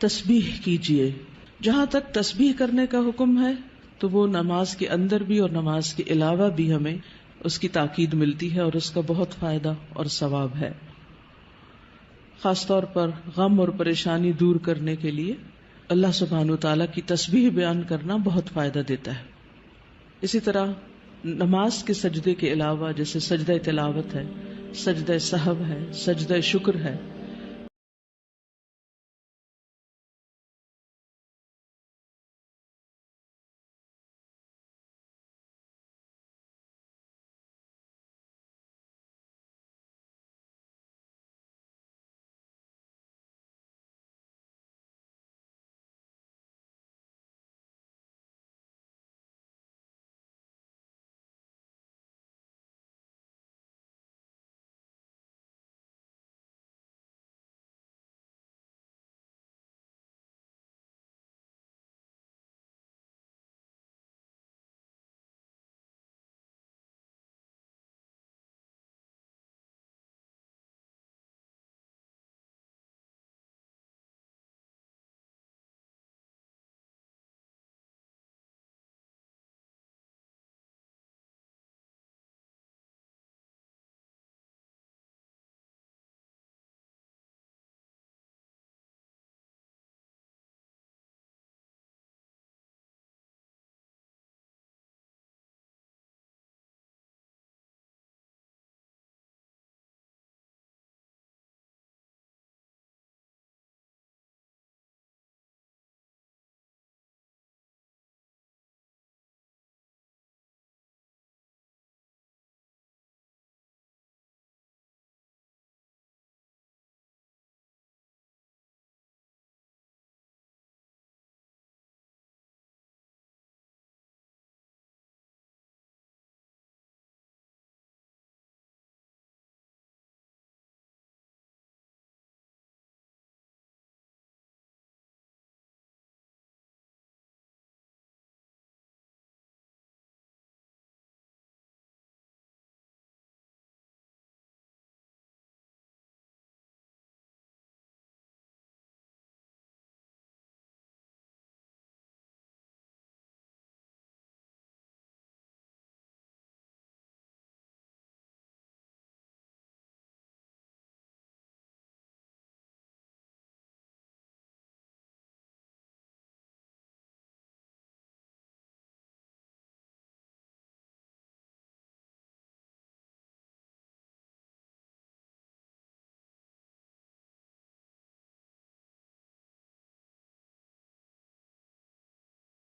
تسبیح کیجیے. جہاں تک تسبیح کرنے کا حکم ہے تو وہ نماز کے اندر بھی اور نماز کے علاوہ بھی ہمیں اس کی تاکید ملتی ہے اور اس کا بہت فائدہ اور ثواب ہے. خاص طور پر غم اور پریشانی دور کرنے کے لیے اللہ سبحانہ وتعالیٰ کی تسبیح بیان کرنا بہت فائدہ دیتا ہے. اسی طرح نماز کے سجدے کے علاوہ جیسے سجدہ تلاوت ہے، سجدہ سہو ہے، سجدہ شکر ہے،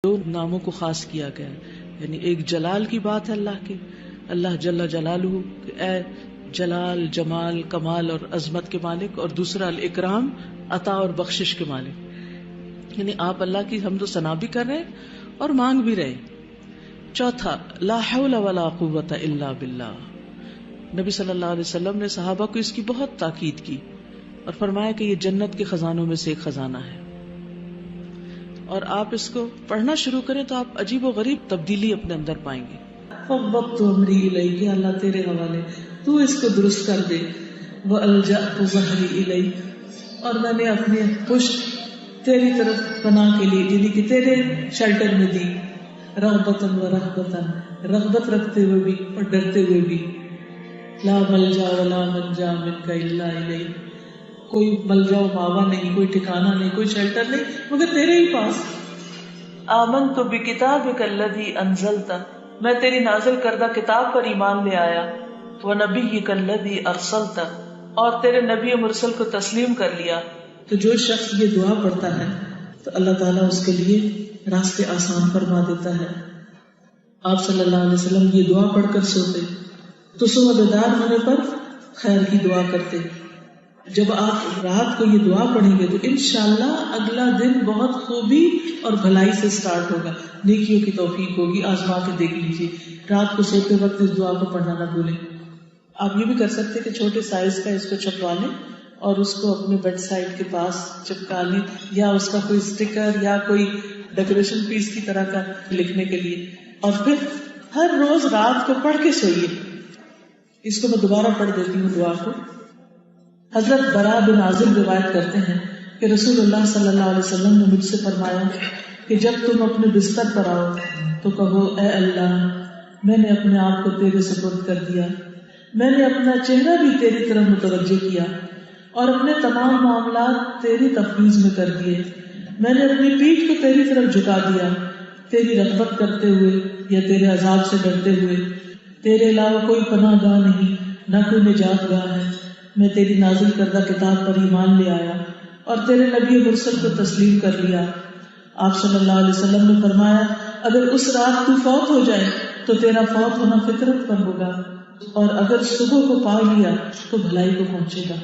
دو ناموں کو خاص کیا گیا ہے. یعنی ایک جلال کی بات ہے اللہ کی، اللہ جل جلالہ کہ اے جلال، جمال، کمال اور عظمت کے مالک، اور دوسرا الاکرام، عطا اور بخشش کے مالک. یعنی آپ اللہ کی حمد و ثنا بھی کر رہے ہیں اور مانگ بھی رہے. چوتھا، لا حول ولا قوت الا باللہ. نبی صلی اللہ علیہ وسلم نے صحابہ کو اس کی بہت تاکید کی اور فرمایا کہ یہ جنت کے خزانوں میں سے ایک خزانہ ہے، اور آپ اس کو پڑھنا شروع کریں تو آپ عجیب و غریب تبدیلی اپنے اندر پائیں گے. فوضت امری الیک، اللہ تیرے حوالے، تو اس کو درست کر دے. والجأت ظہری الیک، اور میں نے اپنی پشت تیری طرف پناہ کے لیے، یعنی کہ تیرے شیلٹر میں دی. رغبتاً و رہبتاً، رغبت رکھتے ہوئے بھی اور ڈرتے ہوئے بھی. لا ملجا ولا منجا منک الا الیک، کوئی ملجا و ماوا نہیں، کوئی ٹھکانہ نہیں، کوئی شیلٹر نہیں مگر تیرے ہی پاس. آمنت بکتابک الذی انزلت، میں تیری نازل کردہ کتاب پر ایمان لے آیا. ونبیک الذی ارسلت، اور تیرے نبی مرسل کو تسلیم کر لیا. تو جو شخص یہ دعا پڑھتا ہے تو اللہ تعالیٰ اس کے لیے راستے آسان فرما دیتا ہے. آپ صلی اللہ علیہ وسلم یہ دعا پڑھ کر سوتے تو صبح بیدار ہونے پر خیر کی دعا کرتے. جب آپ رات کو یہ دعا پڑھیں گے تو انشاءاللہ اگلا دن بہت خوبی اور بھلائی سے سٹارٹ ہوگا، نیکیوں کی توفیق ہوگی. آزما کے دیکھ لیجیے، رات کو سوتے وقت اس دعا کو پڑھنا نہ بھولیں. آپ یہ بھی کر سکتے کہ چھوٹے سائز کا اس کو چھپوا لیں اور اس کو اپنے بیڈ سائڈ کے پاس چپکا لیں، یا اس کا کوئی اسٹیکر یا کوئی ڈیکوریشن پیس کی طرح کا لکھنے کے لیے، اور پھر ہر روز رات کو پڑھ کے سوئیے. اس کو میں دوبارہ پڑھ دیتی ہوں دعا کو. حضرت برا بن عازب روایت کرتے ہیں کہ رسول اللہ صلی اللہ علیہ وسلم نے مجھ سے فرمایا کہ جب تم اپنے بستر پر آؤ تو کہو اے اللہ میں نے اپنے آپ کو تیرے سپرد کر دیا، میں نے اپنا چہرہ بھی تیری طرف متوجہ کیا اور اپنے تمام معاملات تیری تفویض میں کر دیے، میں نے اپنی پیٹھ کو تیری طرف جھکا دیا، تیری رغبت کرتے ہوئے یا تیرے عذاب سے ڈرتے ہوئے، تیرے علاوہ کوئی پناہ گاہ نہیں نہ کوئی نجات گاہ ہے، میں تیری نازل کردہ کتاب پر ایمان لے آیا اور تیرے نبی مرسل کو تسلیم کر لیا۔ آپ صلی اللہ علیہ وسلم نے فرمایا اگر اس رات تو فوت ہو جائے تو تیرا فوت ہونا فطرت پر ہوگا، اور اگر صبح کو پا لیا تو بھلائی کو پہنچے گا۔